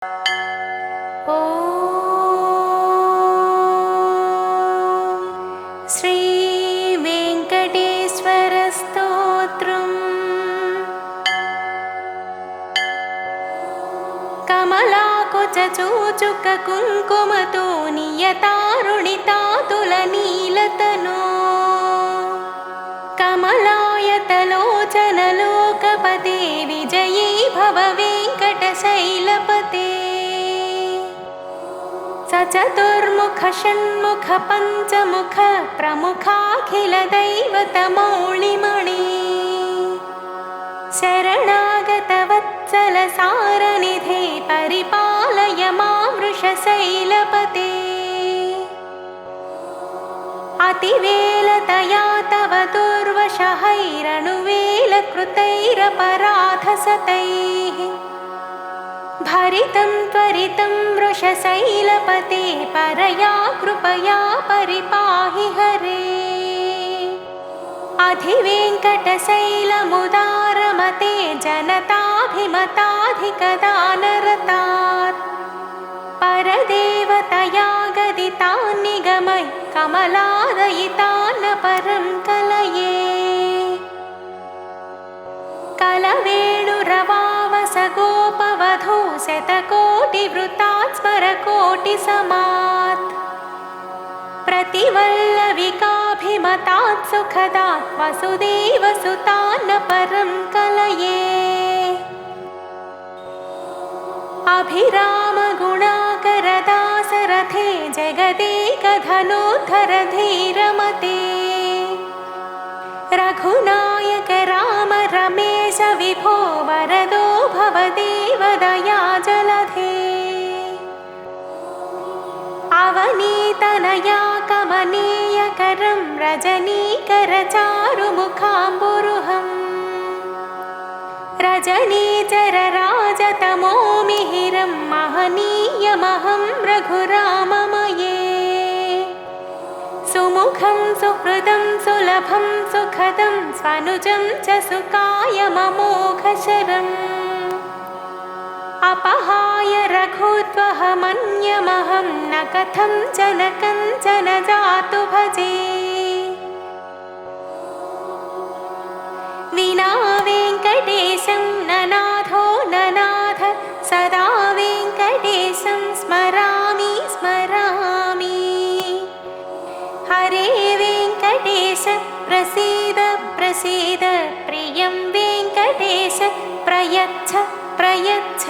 श्रीवेङ्कटेश्वरस्तोत्रम्। कमलाकुचूचुककुङ्कुमतो नियतारुणितातुलनीलतनो कमलायतलोचनलोकपते विजयी भव वेङ्कटशैलपते। सचतुर्मुख षण्मुख पञ्चमुख प्रमुखाखिलदैवतमौळिमणि शरणागतवत्सलसारनिधे परिपालय मां वृषशैलपते। अतिवेलतया तव दुर्वशहैरनुवेलकृतैरपराधसतैः भरितं त्वरितं वृषशैलपते परया कृपया परिपाहि हरे। अधिवेङ्कटशैलमुदारमते जनताभिमताधिकदानरतात् परदेवतया गदितान्निगमय कमलादयितान् परं कलये। कलवेणुरवावसगोपवधू शतकोटिवृतात् स्मरकोटिसमात् प्रतिवल्लविकाभिमतात् सुखदात् वसुदेवसुतान् परं कलये। अभिरामगुणाकरदासरथे जगदेकधनुद्धर धीरमते रघुनायक राम रमेश विभो वरदो भवदेवदया जलधे। अवनीतनया कमनीयकरं रजनीकरचारुमुखाम्बुरुहम् रजनीचरराजतमोमिहिरं महनीयमहं रघुराममये। सुमुखं सुहृदं सुलभं सुखदं स्वनुजं च सुकायममोघशरम् अपहाय रघुत्वहमन्यमहं न कथं च न कञ्चन जातु भजे। विना वेङ्कटेशं ननाथो ननाथ सदा वेङ्कटेशं स्मरामि स्मरामि। हरे वेङ्कटेश प्रसीद प्रसीद प्रियं वेङ्कटेश प्रयच्छ प्रयच्छ।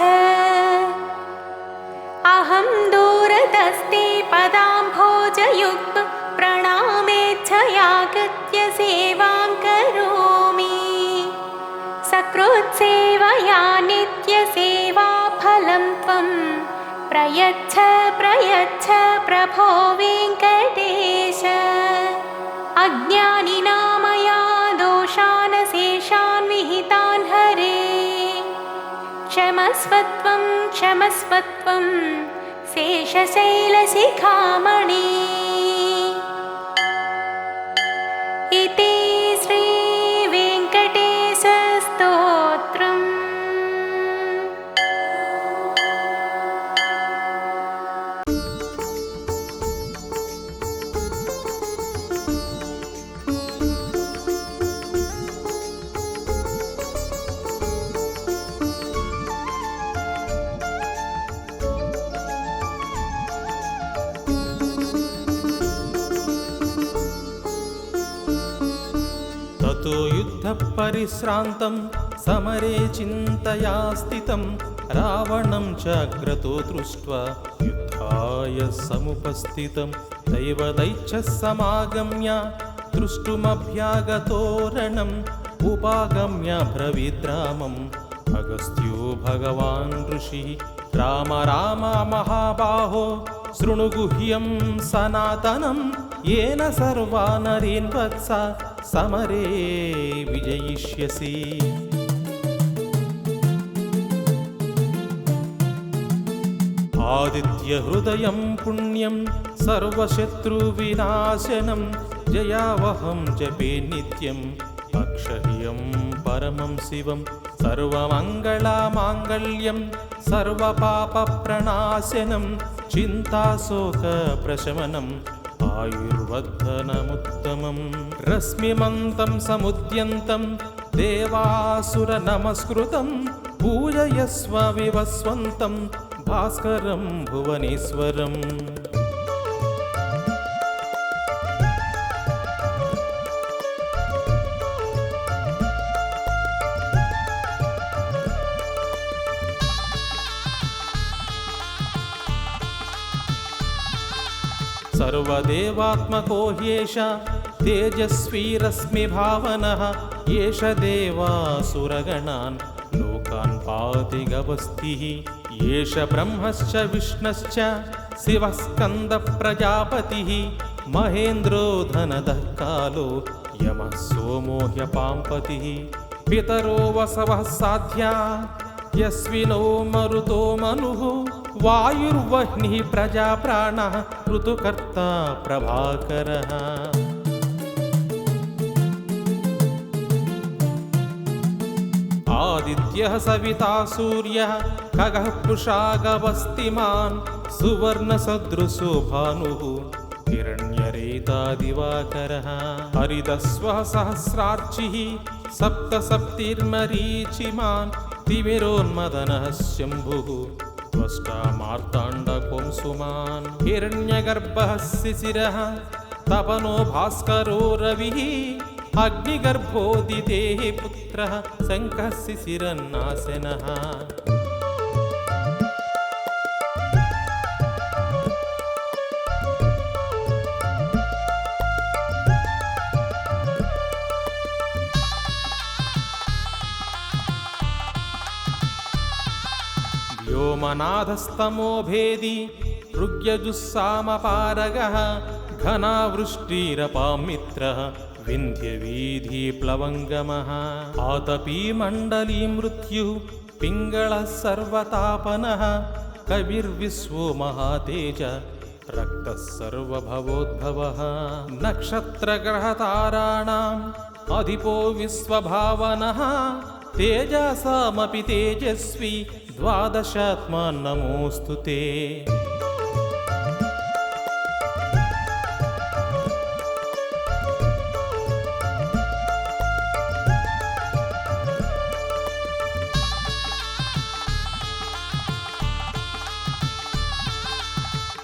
अहं दूरतस्ते पदाम्भोजयुग्म प्रणामेच्छयागत्य सेवां करोमि। सकृत्सेवया नित्यसेवाफलं त्वं प्रयच्छ प्रयच्छ प्रभो वेङ्कटेश। अज्ञानिनामया दोषान् शेषान् विहितान् हरे क्षमस्वत्वं क्षमस्वत्वं शेषशैलशिखामणि। इति श्रीवेङ्कटेशस्तोत्रम्। ततो युद्धपरिश्रान्तं समरे चिन्तया स्थितं रावणं चाग्रतो दृष्ट्वा युद्धाय समुपस्थितं दैवदैच्छः समागम्य दृष्टुमभ्यागतो रणम् उपागम्य ब्रवीद्रामम् अगस्त्यो भगवान् ऋषिः राम राम महाबाहो शृणु गुह्यं सनातनं येन सर्वा नरीन् वत्स समरे विजयिष्यसि। आदित्यहृदयं पुण्यं सर्वशत्रुविनाशनं जयावहं जपे नित्यम् अक्षह्यं परमं शिवं సర్వమంగళమాంగళ్యం సర్వపాపప్రణాశనం చింతాశోకప్రశమనం ఆయుర్వర్ధనముత్తమం రశ్మిమంతం సముద్యంతం దేవాసురనమస్కృతం పూజయస్వ వివస్వంతం భాస్కరం భువనేశ్వరం. సర్వదేవాత్మకో హ్యేష తేజస్వీ భావనః ఏష దేవాసురగణాన్ లోకాన్ పాతి గవస్థిః ఏష బ్రహ్మశ్చ విష్ణశ్చ శివః స్కంద ప్రజాపతిః మహేంద్రో ధనదః కాలో యమః సోమో హ్యపాంపతిః పితరో వసవః సాధ్యా యస్వినో మరుతో మనుః వాయుర్వహ్నిః ప్రజాప్రాణః ఋతుకర్తా ప్రభాకరః. ఆదిత్యః సవితా సూర్యః ఖగః పుషాగవస్తిమాన్ సువర్ణసదృశో భానుః హిరణ్యరేతా దివాకరః. హరిదస్వః సహస్రార్చిః సప్తసప్తిర్మరీచిమాన్ తిమిరోన్మదనః శంభుః త్వష్టా మార్తాండపుంసుమాన్ హిరణ్యగర్భః శిశిరః తపనో భాస్కరో రవిః అగ్నిగర్భోదితేః పుత్రః శంఖः శిశిరన్నాశనః. వ్యోమనాథస్తమో భేది ఋగ్యజుస్సామపారగః ఘనావృష్టిరపామిత్రః వింధ్యవీధిప్లవంగమః. ఆతపీ మండలీ మృత్యుః పింగళः సర్వతాపనః కవిర్విశ్వో మహాతేజ రక్తः సర్వభవోద్భవः. నక్షత్రగ్రహతారాణాం అధిపో విశ్వభావనః తేజసామపి తేజస్వి ద్వాదశాత్మా నమోస్తుతే.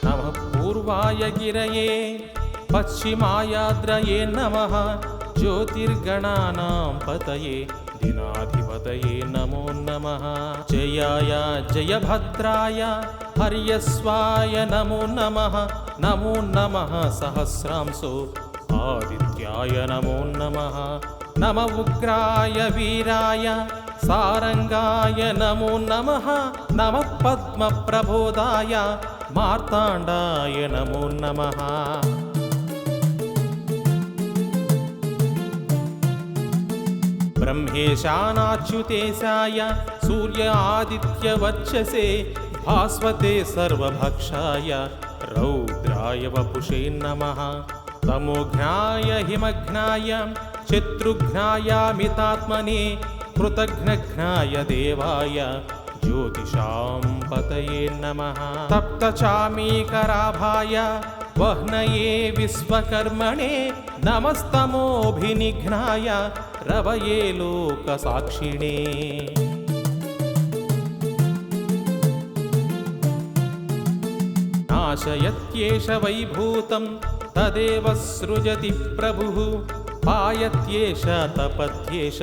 నమః పూర్వాయ గిరయే పశ్చిమాయాద్రయే నమః జ్యోతిర్గణానాం పతయే దినాధిపతయే నమో నమః. జయాయ జయభద్రాయ హర్యస్వాయ నమో నమః. నమో నమః సహస్రాంశో ఆదిత్యాయ నమో నమః. నమ ఉగ్రాయ వీరాయ సారంగాయ నమో నమః. నమః పద్మప్రబోధాయ మార్తాండాయ నమో నమః. బ్రహ్మేశానాచ్యుతేశాయ సూర్య ఆదిత్యవర్చసే భాస్వతే సర్వభక్షాయ రౌద్రాయ వపుషే నమః. తమోఘ్నాయ హిమఘ్నాయ శత్రుఘ్నాయామితాత్మనే కృతఘ్నఘ్నాయ దేవాయ జ్యోతిషాం పతయే నమః. తప్తచామీకరాభాయ వహ్నయే విశ్వకర్మణే నమస్తమోభినిఘ్నాయ రవయే లోకసాక్షిణే. నాశయత్యేష వైభూతం తదేవ సృజతి ప్రభుః పాయత్యేష తపత్యేష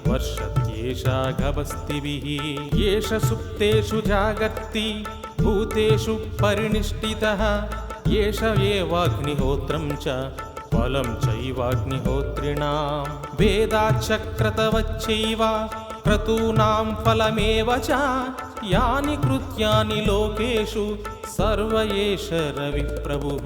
వర్షత్యేష గవస్తిభిః. ఏష సుప్తేషు జాగర్తి భూతేషు పరినిష్ఠితః ఏష ఏవాగ్నిహోత్రం చ ఫలం చైవాగ్నిహోత్రిణాం. వేదాచక్రతవచ్చైవ క్రతూనాం ఫలమేవ చ యాని కృత్యాని లోకేషు సర్వ ఏష రవిప్రభుః.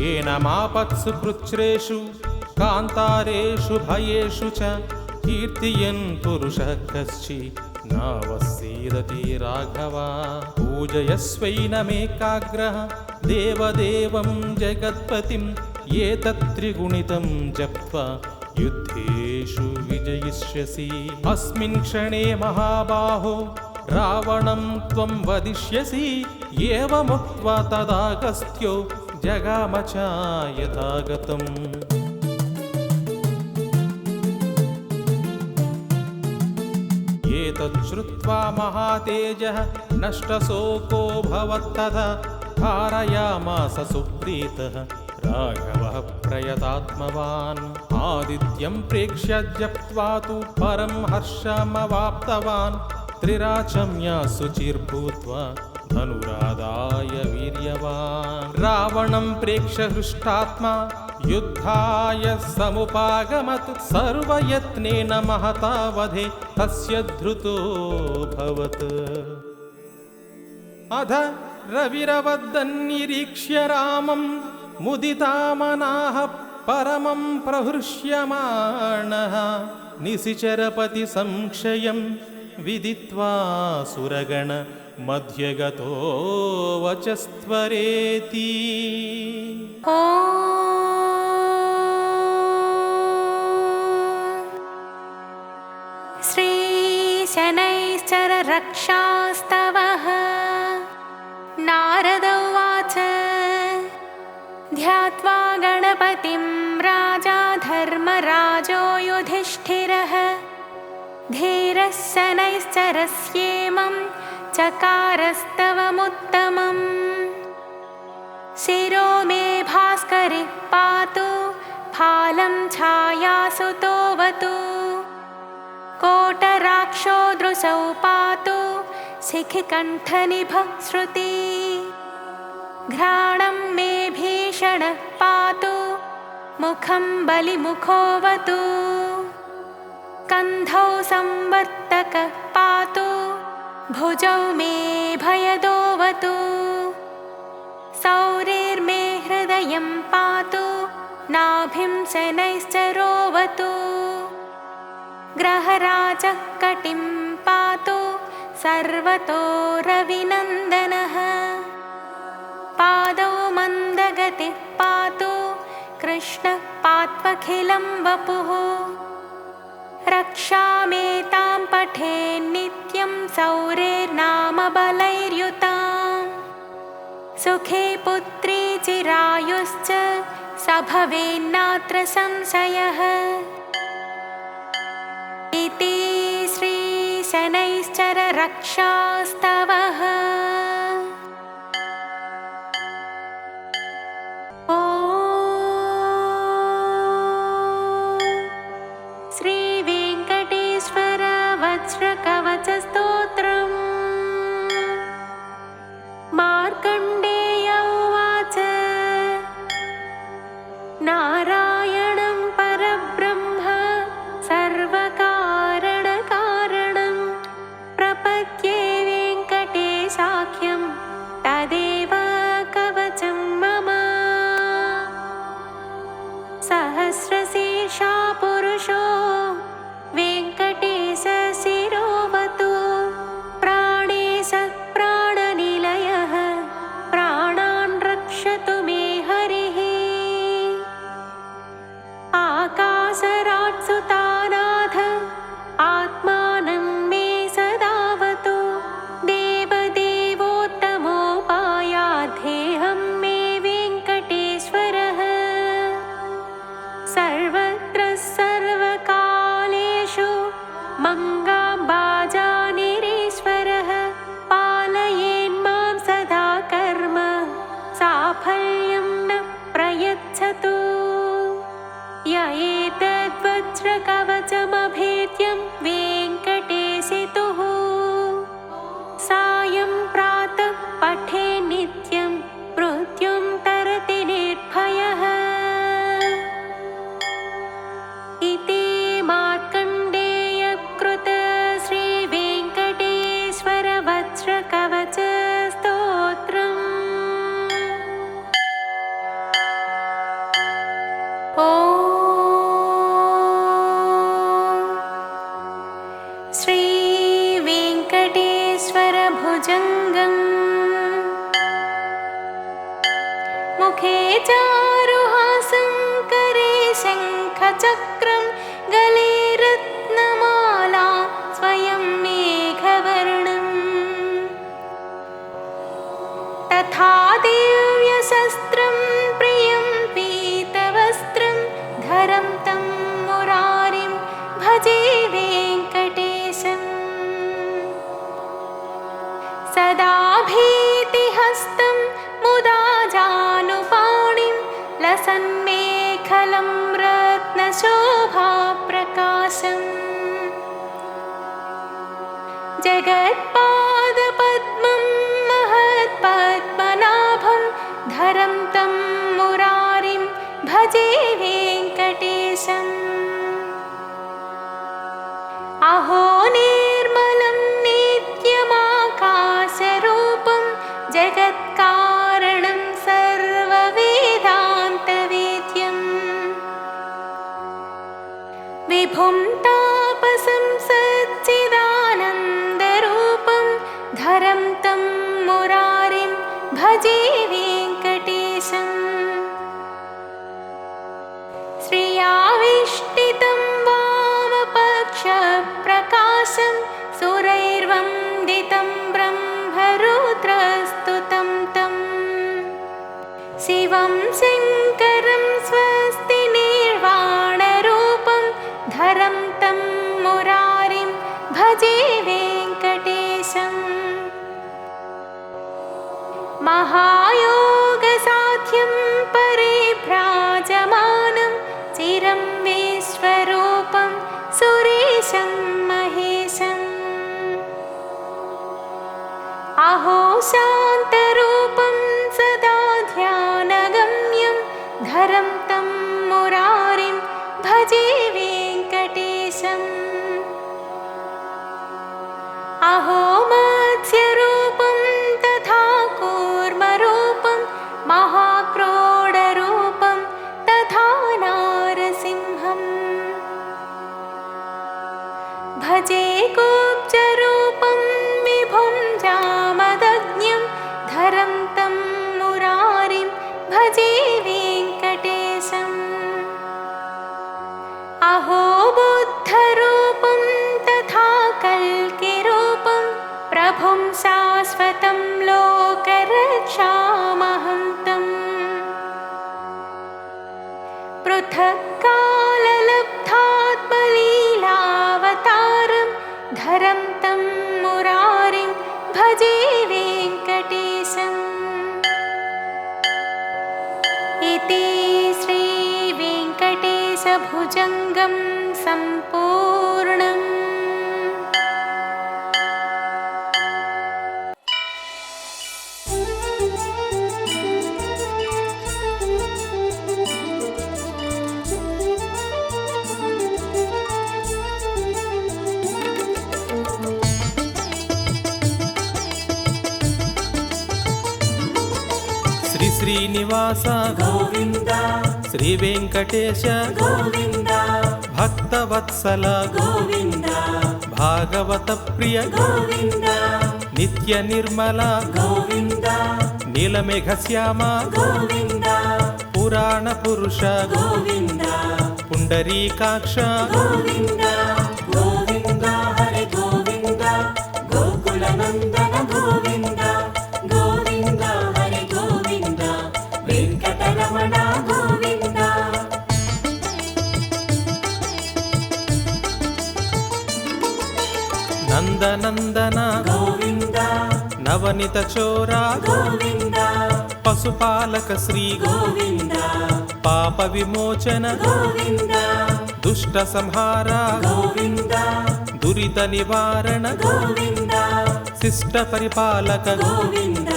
येन मापत्सु कृच्छ्रेषु कान्तारेषु भयेषु च कीर्तियन् पुरुषः कश्चि नावसीदति राघव पूजयस्वैनमेकाग्रः देवदेवं जगत्पतिम् एतत्त्रिगुणितं जप्त्वा युद्धेषु विजयिष्यसि अस्मिन् क्षणे महाबाहो रावणं त्वं वदिष्यसि एवमुक्त्वा तदागस्त्यो जगाम च यथागतम् एतच्छ्रुत्वा महातेजः नष्टशोको भवत्तदा धारयामास सुप्रीतः राघवः प्रयतात्मवान् आदित्यं प्रेक्ष्य जप्त्वा तु परं हर्षमवाप्तवान् त्रिराचम्य शुचिर्भूत्वा धनुरादाय वीर्यवान् रावणं प्रेक्ष्य हृष्टात्मा युद्धाय समुपागमत् सर्वयत्नेन महता वधे तस्य धृतोऽभवत् अध रविरवदन्निरीक्ष्य रामं मुदितामनाः परमं प्रहृष्यमाणः निशिचरपति संक्षयं विदित्वा सुरगण मध्यगतो वचस्त्वरेति ॐ श्रीशनैश्चर रक्षास्तवः नारद उवाच ध्यात्वा गणपतिं राजा धर्मराजो युधिष्ठिरः धीरः शनैश्चरस्येमं चकारस्तवमुत्तमम् शिरो मे भास्करिः पातु फालं छायासुतोऽवतु कोटराक्षो दृशौ पातु शिखिकण्ठनिभः श्रुति घ्राणं मे भीषणः पातु मुखं बलिमुखोऽवतु कन्धौ संवर्तकः पातु भुजौ मे भयदोऽवतु सौरिर्मे हृदयं पातु नाभिं शनैश्चरोऽवतु ग्रहराजः कटिं पातु सर्वतो रविनन्दनः पादौ मन्दगतिः पातु कृष्णः पात्वखिलं वपुः रक्षामेतां पठेन्नित्यं सौरेर्नाम बलैर्युताम् सुखे पुत्री चिरायुश्च स भवेन्नात्र संशयः इति श्रीशनैश्चर रक्षास्तवः श्रीवेङ्कटेश्वर वज्रकवचस्तोत्रम् मार्कण्डेय उवाच नारायणं परब्रह्म सर्वकारणकारणं प्रपद्ये वेङ्कटेशाय मुखे चारुहासं करे शङ्खचक्रं गले रत्नमाला स्वयं मेघवर्णम् तथा दिव्यशस्त्रं प्रियं पीतवस्त्रं धरं तं मुरारिं भजे वेङ्कटेशम् सदा भीतिहस्तं मुदा जानुपाणिं लसन्मेखलं रत्नशोभाप्रकाशम् जगत्पादपद्मं महत्पद्मनाभं धरं तं मुरारिं भजे वेङ्कटेशम् अहो निर्मलं नित्यमाकाशरूपं जगत्कारणं सर्ववेदान्तवेद्यम् विभुं तापसं सच्चिदानन्दरूपं धरं तं मुरारिं भजे वेङ्कटेशम् श्रियाविष्टितं वामपक्षप्रकाशं सुरैर्वन्दितं ब्रह्मरुद्रस्तुतं तं शिवं शङ्करं स्वस्ति निर्वाणरूपं धरं तं मुरारिं भजे वेङ्कटेशम् महायोगसाध्यं परिभ्राजमानं चिरं विश्वरूपं सुरेशं महेशम् अहो शान्तरूपं सदा ध्यानगम्यं धरं तं मुरारिं भजे वेङ्कटेशम् अहो मत्स्यरूपं तथा कूर्मरूपं महाक्रोडरूपं तथा नारसिंहम् भजे कुब्जरूपं विभुं जामदग्न्यं धरं तं मुरारिं भजे वेङ्कटेशम् अहो बुद्धरूपं तथा कल्किरूपं प्रभुं शाश्वतं लोकरक्षामहं तम् पृथक्काललब्धात्मलीलावतारं धरं तं मुरारिं भजे वेङ्कटेशम् इति श्रीवेङ्कटेशभुजङ्गं सम्पूर्णम्। శ్రీ శ్రీనివాస గోవింద శ్రీ వెంకటేశ గోవింద భక్తవత్సల గోవింద భాగవత ప్రియ గోవింద నిత్య నిర్మల గోవింద నీలమేఘశ్యామ గోవింద పురాణ పురుష గోవింద పుండరీకాక్ష గోవింద గోవింద హరే గోవింద గోకులనందన గోవింద గోవింద హరే గోవింద వెంకటరమణ గోవింద నందనందన గోవింద నవనిత చోర గోవింద పశుపాలక శ్రీ గోవింద పాప విమోచన గోవింద దుష్ట సంహార గోవింద దురిత నివారణ గోవింద శిష్ట పరిపాలక గోవింద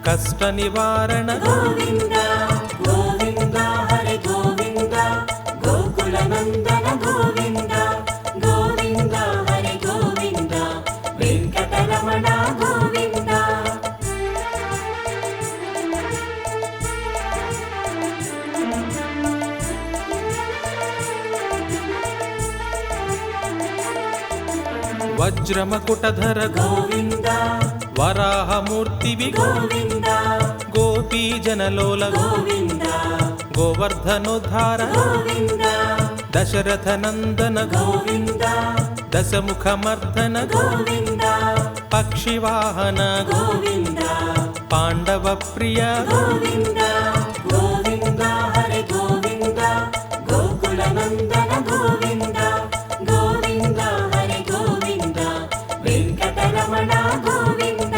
కష్ట నివారణ గోవింద గోవింద హరే గోవింద గోకులనందన గోవింద గోవింద హరే గోవింద వెంకటరమణ గోవింద వజ్రమకుటధర గోవింద వరాహమూర్తివి గోవింద గోత్ర గోపీ జనలోల గోవింద గోవర్ధనోద్ధార గోవింద దశరథ నందన గోవింద దశముఖమర్దన గోవింద పక్షివాహన గోవింద పాండవ ప్రియ గోవింద గోవింద హరి గోవింద గోకుల నందన గోవింద గోవింద హరి గోవింద వెంకటరమణ గోవింద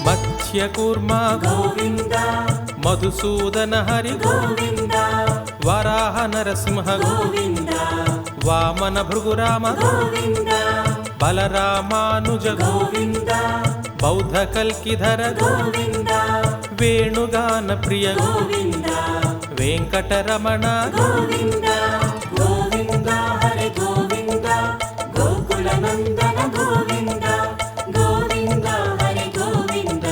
మత్స్యకూర్మ గోవింద మధుసూదన హరి గోవింద వరాహ నరసింహ గోవింద వామన భృగురామ గోవింద బలరామానుజ గోవింద బౌద్ధ కల్కిధర గోవింద వేణుగాన ప్రియ గోవింద వెంకటరమణ గోవింద గోవింద హరి గోవింద గోకుల నందన గోవింద గోవింద హరి గోవింద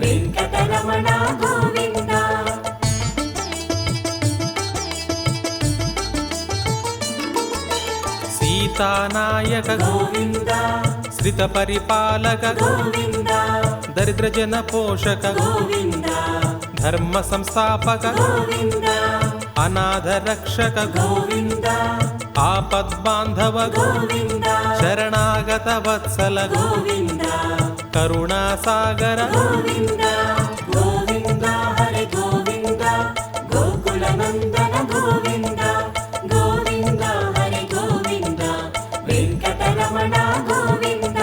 వెంకటరమణ గోవింద సీతానాయక గోవింద శ్రిత పరిపాలక గోవింద దరిద్ర జన పోషక గోవింద ధర్మ సంస్థాపక గోవింద అనాథ రక్షక గోవింద ఆపద్బాంధవ గోవింద శరణాగత వత్సల గోవింద కరుణాసాగర గోవింద గోవింద హరి గోవింద గోకుల నందన గోవింద గోవింద హరి గోవింద వెంకటరమణ గోవింద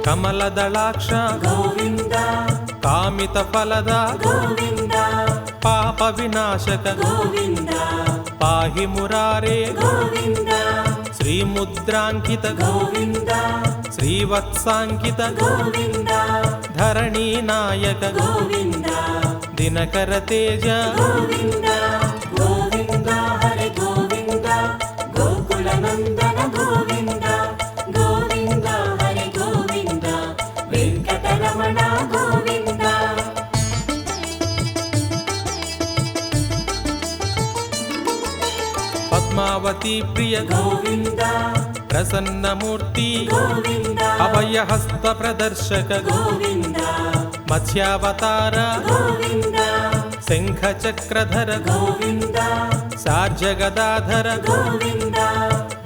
కమలదళాక్ష గోవింద కామిత ఫలద గోవింద పాప వినాశక గోవింద పాహి మురారే గోవింద శ్రీముద్రాంకిత గోవింద శ్రీవత్సాంకిత గోవింద ధరణీ నాయక గోవింద దినకర తేజ గోవింద గోవింద హరి గోవింద గోకుల నందన గోవింద గోవింద హరి గోవింద వెంకటరమణ గోవింద పద్మావతి ప్రియ గోవింద ప్రసన్నమూర్తి గోవింద అభయహస్త ప్రదర్శక గోవింద మత్స్యావతార గోవింద శంఖ చక్రధర గోవింద సార్జగదాధర గోవింద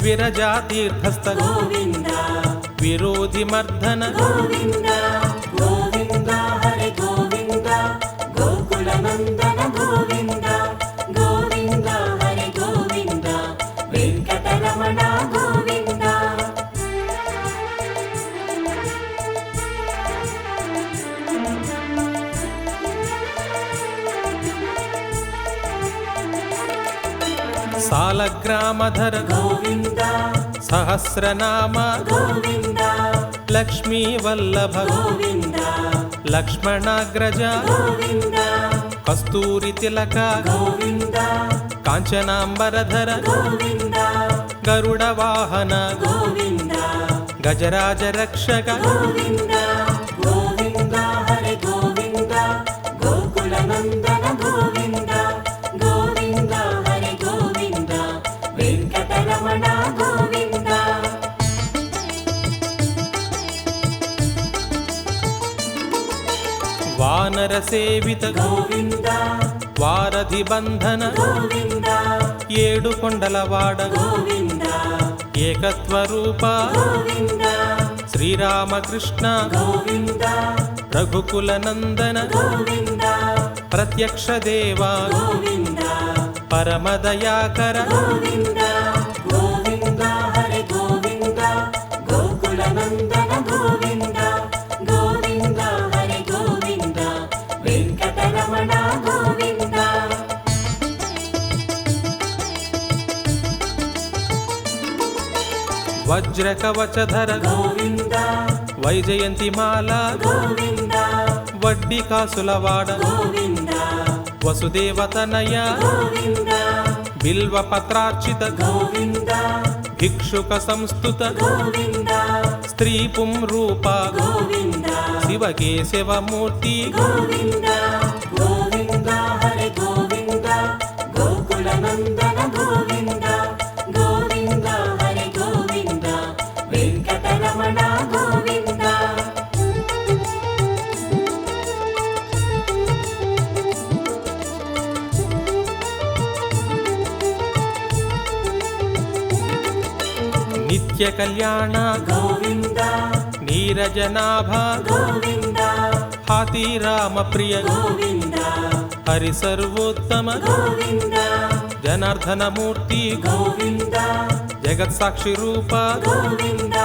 విరజాతీర్థస్థ గోవింద విరోధి మర్దన గోవింద గోవింద హరి గోవింద గోకుల నందన గోవింద గోవింద హరి గోవింద వెంకటరమణ గోవింద సాలగ్రామధర గోవింద సహస్రనామ గోవింద లక్ష్మీ వల్లభ గోవింద లక్ష్మణాగ్రజ గోవింద కస్తూరి తిలక గోవింద కాంచనాంబరధర గోవింద గరుడ వాహన గోవింద గజరాజ రక్షక గోవింద గోవింద హరి గోవింద గోకుల నందన గోవింద గోవింద హరి గోవింద వెంకటరమణ గోవింద వానర సేవిత గోవింద వారధి బంధన గోవింద ఏడు కొండలవాడ గోవింద ఏకత్వరూప గోవింద శ్రీరామకృష్ణ గోవింద రఘుకుల నందన గోవింద ప్రత్యక్ష దేవా గోవింద పరమదయాకర గోవింద గోవింద హరి గోవింద గోకుల నందన గోవింద గోవింద హరి గోవింద వెంకటరమణ గోవింద వజ్ర కవచధర గోవింద వైజయంతిమాల గోవింద వడ్డీ కాసులవాడ గోవింద వసుదేవతనయ గోవింద బిల్వ పత్రార్చిత గోవింద భిక్షుక సంస్థుత గోవింద స్త్రీ పుంరూప గోవింద శివకేశవమూర్తి గోవింద గోవింద హరి గోవింద గోకుల నందన గోవింద గోవింద హరి గోవింద వెంకటరమణ గోవింద నిత్య కళ్యాణ గోవింద నీరజనాభ గోవింద హాతీరామ ప్రియ గోవింద హరి సర్వోత్తమ గోవింద జనార్దనమూర్తి గోవింద జగత్సాక్షి రూప గోవింద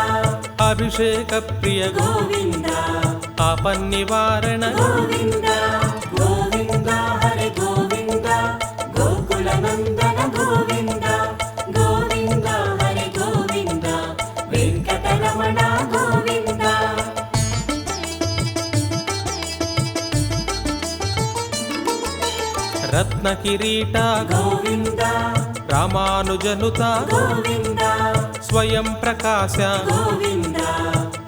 అభిషేక ప్రియ గోవింద ఆపన్నివారణ గోవింద గోవింద హరి గోవింద గోకుల నందన గోవింద గోవింద హరి గోవింద వెంకటరమణ గోవింద రత్న కిరీట గోవింద రామానుజనుత గోవింద స్వయం ప్రకాశ గోవింద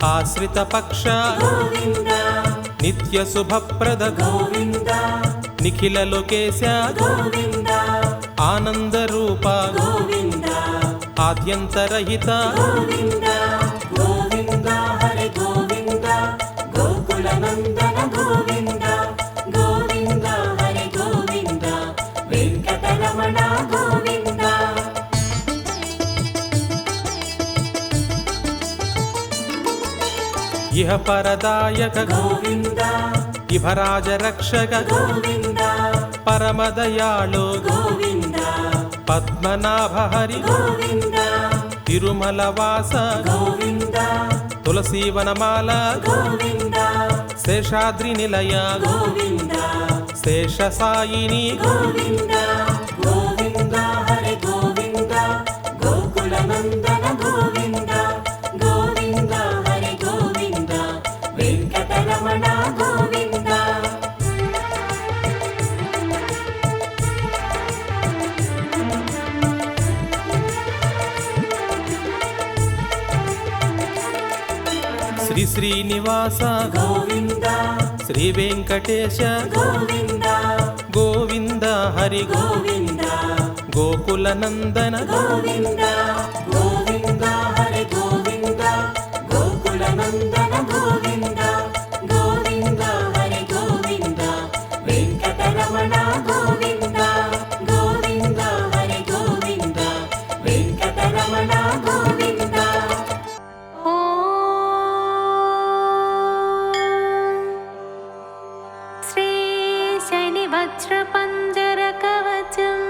ఆశ్రిత పక్ష గోవింద నిత్య శుభప్రద గోవింద నిఖిల లోకేశ గోవింద ఆనంద రూప గోవింద ఆద్యంతరహిత గోవింద గోవింద హరి గోవింద గోకుల నందన గోవింద గోవింద హరి గోవింద వెంకటరమణ గోవింద ఇహ పరదాయక గోవింద ఇభరాజ రక్షక గోవింద పరమదయాళో గోవింద పద్మనాభ హరి గోవింద తిరుమల వాస గోవింద తులసీవనమాల గోవింద శేషాద్రి నిలయ గోవింద శేషసాయిని గోవింద గోవింద హరి గోవింద గోకుల నందన గోవింద గోవింద హరి గోవింద వెంకటరమణ గోవింద శ్రీ శ్రీనివాస గోవింద శ్రీ వెంకటేశ గోవింద గోవింద హరి గోవింద గోకుల నందన గోవింద గోవింద హరి గోవింద గోకుల నందన గోవింద గోవింద హరి గోవింద వెంకటరమణ గోవింద గోవింద హరి గోవింద వెంకటరమణ గోవింద శ్రీ శని వజ్రపంజర కవచం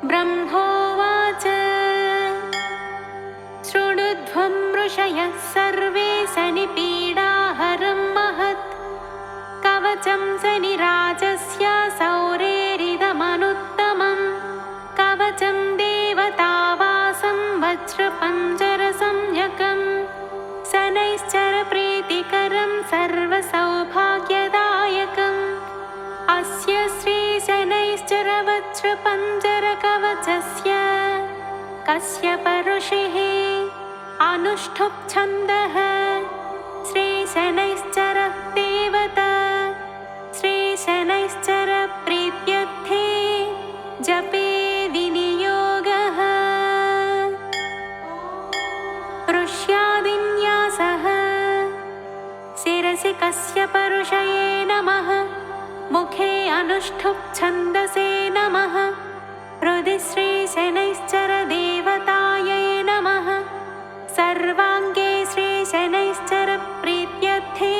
బ్రహ్మోవాచ శృణుధ్వం ఋషయः సర్వే శని పీడాహరం మహత్ కవచం శనిరాజస్య సౌరేరిదమనుత్తమం కవచం దేవతావాసం వజ్రపంజర సంజ్ఞకం శనైశ్చర ప్రీతికరం సర్వసౌభాగ్యదాయకం అస్య శ్రీ శనైశ్చర వజ్రపంజర కవచస్య కశ్యప ఋషిః అనుష్ఠుప్ ఛందః శ్రీ శనైశ్చర దేవతా శ్రీ శనైశ్చర ప్రీత్యర్థే జపే వినియోగః ఋష్యాదిన్యాసః శిరసి కశ్యప ఋషయే నమః ముఖే అనుష్ఠుప్ ఛందసే నమః హృది శ్రీ శనైశ్చర దేవతాయై నమః సర్వాంగే శ్రీ శనైశ్చర ప్రీత్యర్థే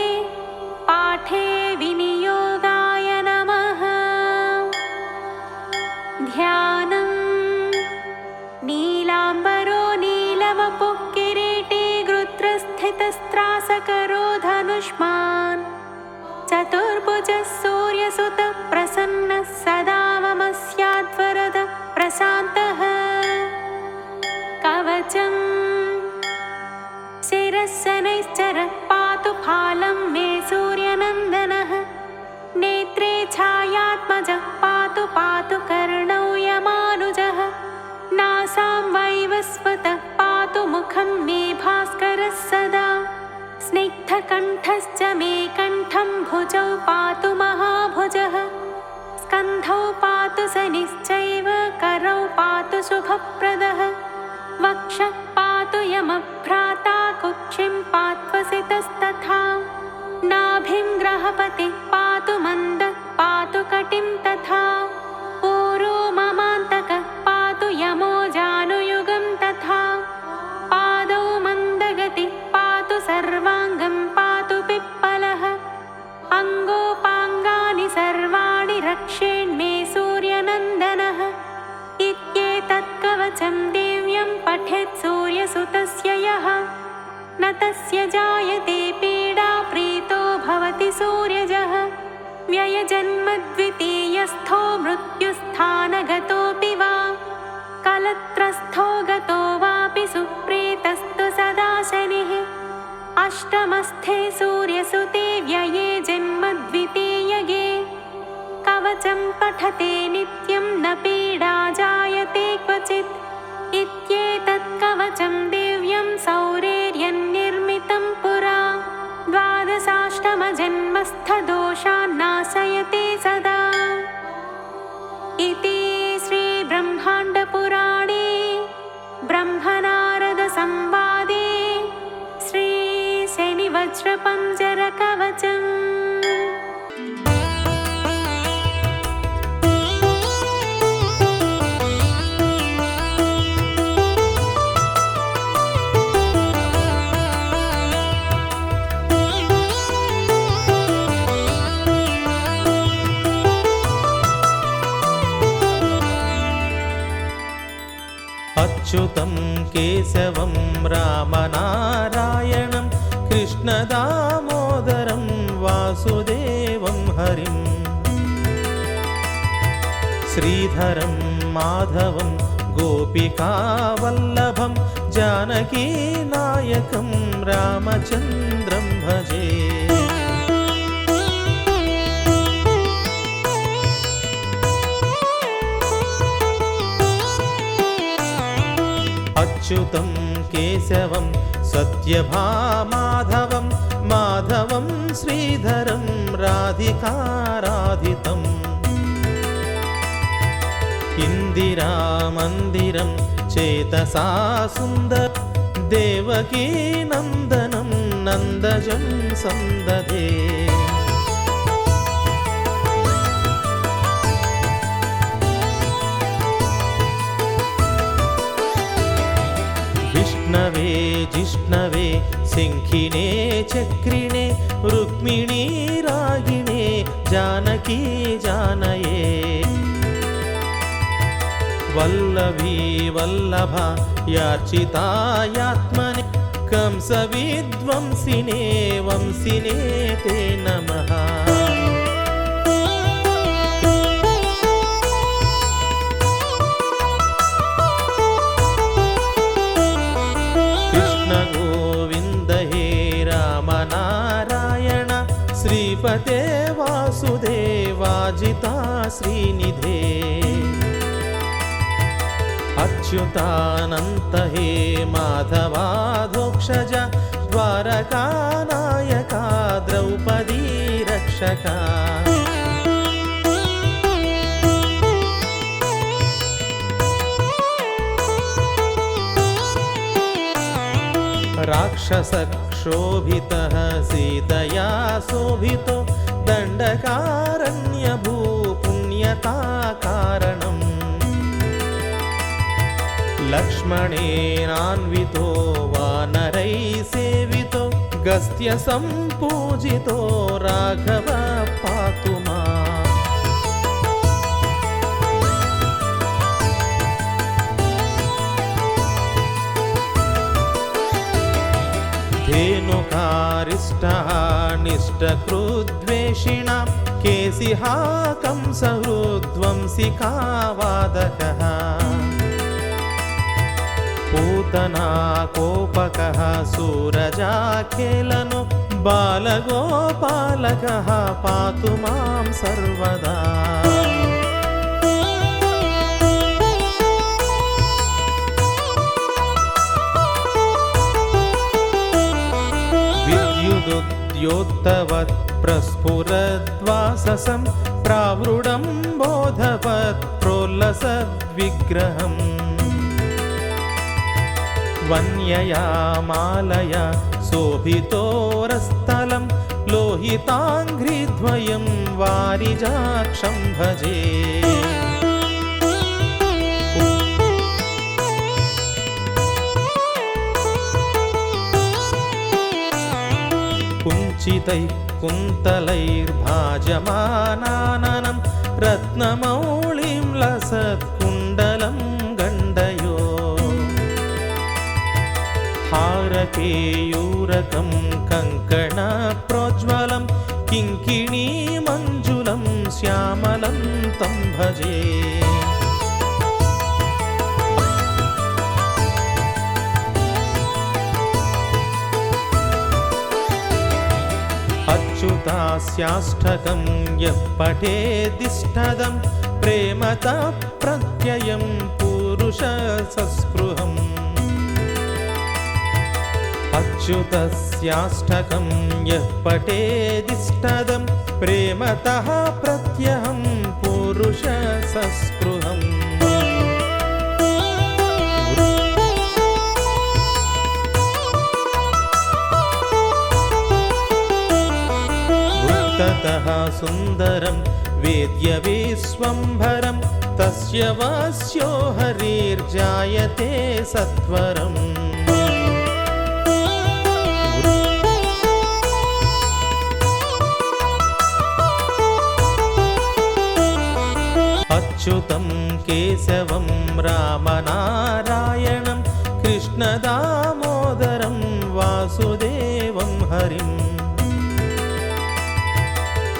పాఠే వినియోగాయ నమః ధ్యానం నీలాంబరో నీలవపుః కిరీటీ గృత్రస్థితస్త్రాసకరో ధనుష్మాన్ చతుర్భుజः సూర్యసుతः ప్రసన్నः సదా మమ స్యాద్వరదः ప్రశాంతः కవచం శిరస్సనైశ్చరः పాతు ఫాలం మే సూర్యనందనः నేత్రే ఛాయాత్మజः పాతు పాతు కర్ణౌ యమానుజः నాసాం వైవస్వతः పాతు ముఖం మే భాస్కరः సదా स्निग्धकण्ठश्च मे कण्ठं भुजौ पातु महाभुजः स्कन्धौ पातु शनिश्चैव करौ पातु शुभप्रदः वक्षः पातु यमभ्राता कुक्षिं पात्वसितस्तथा नाभिं ग्रहपतिः पातु मन्दः पातु कटिं तथा ऊरो ममान्तकः पातु यमो जानुयुगं तथा पादौ मन्दगतिः पातु सर्वाङ्गं पातु पिप्पलः अङ्गोपाङ्गानि सर्वाणि रक्षेन्मे सूर्यनन्दनः इत्येतत् कवचं दिव्यं पठेत् सूर्यसुतस्य यः न तस्य जायते पीडा प्रीतो भवति सूर्यजः व्ययजन्मद्वितीयस्थो मृत्युस्थानगतोऽपि वा कलत्रस्थो गतो वापि सुप्रीतस्तु सदा शनिः अष्टमस्थे सूर्यसुते व्यये जन्मद्वितीयगे कवचं पठते नित्यं न पीडा जायते क्वचित् इत्येतत् कवचं दिव्यं सौरेर्यन्निर्मितं पुरा द्वादशाष्टमजन्मस्थदोषान् नाशयते सदा इति श्रीब्रह्माण्डपुराणे ब्रह्मनारदसंवादे श्रीशनिवज्रपञ्जरकवचम् अच्युतं केशवं रामनारायणं कृष्णदामोदरं वासुदेवं हरिं श्रीधरं माधवं गोपिकावल्लभं जानकीनायकं रामचन्द्रं भजे अच्युतं केशवं सत्यभामाधवं माधवं श्रीधरं राधिकाराधितम् इन्दिरामन्दिरं चेतसा सुन्दर देवकी नन्दनं नन्दजं सन्दधे विष्णवे जिष्णवे सिंहिने चक्रिणे रुक्मिणी रागिणे जानकी जानये वल्लभी वल्लभा यार्चितायात्मने कंसविध्वंसिने वंसिने ते नमः श्रीपते वासुदेवाजिता श्रीनिधे अच्युतानन्त हे माधवाधोक्षज द्वारकानायका द्रौपदी रक्षका राक्षसक्षोभितः सीतया शोभितो दण्डकारण्यभूपुण्यताकारणम् लक्ष्मणेनान्वितो वानरैः सेवितो गस्त्य सम्पूजितो राघव पातु माम् धेनुकारिष्टः निष्टकृद्वेषिणां केशिहा कंसहृद्वंसिकावादकः पूतना कोपकः सूरजाखेलनो बालगोपालकः पातु मां सर्वदा तदुद्योत्तवत् प्रस्फुरद्वाससं प्रावृडं बोधवत् प्रोल्लसद्विग्रहम् वन्यया मालया शोभितोरस्थलं लोहिताङ्घ्रिद्वयं वारिजाक्षं भजे कुञ्चितैः कुन्तलैर्भाजमानाननं रत्नमौळिं लसत्कुण्डलं गण्डयो हारकेयूरकं कङ्कणप्रोज्ज्वलं किङ्किणीमञ्जुलं श्यामलं तं भजे अच्युतास्याष्टकं यः पठेदिष्टदं प्रेमतः प्रत्ययं पुरुषसस्पृहम् अच्युतस्याष्टकं यः पठेदिष्टदं प्रेमतः प्रत्ययं पुरुषसस्पृहम् ततः सुन्दरं वेद्यविश्वम्भरं तस्य वस्यो हरिर्जायते सत्वरम् अच्युतं केशवं रामनारायणं कृष्णदामोदरं वासुदेवं हरिम्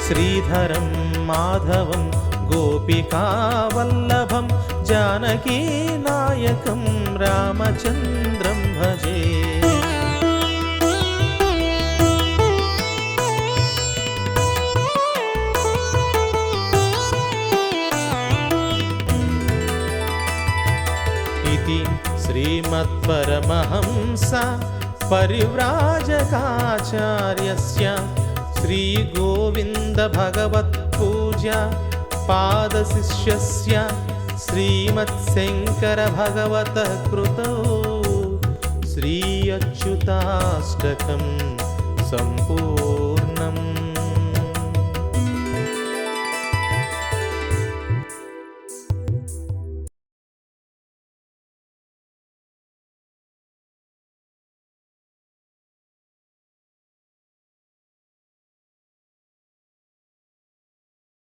श्रीधरं माधवं गोपिकावल्लभं जानकीनायकं रामचन्द्रं भजे इति श्रीमत्परमहंसा परिव्राजकाचार्यस्य श्रीगोविन्दभगवत्पूजा पादशिष्यस्य श्रीमत्शङ्करभगवतः कृतौ श्री अच्युताष्टकं सम्पूर्णम्।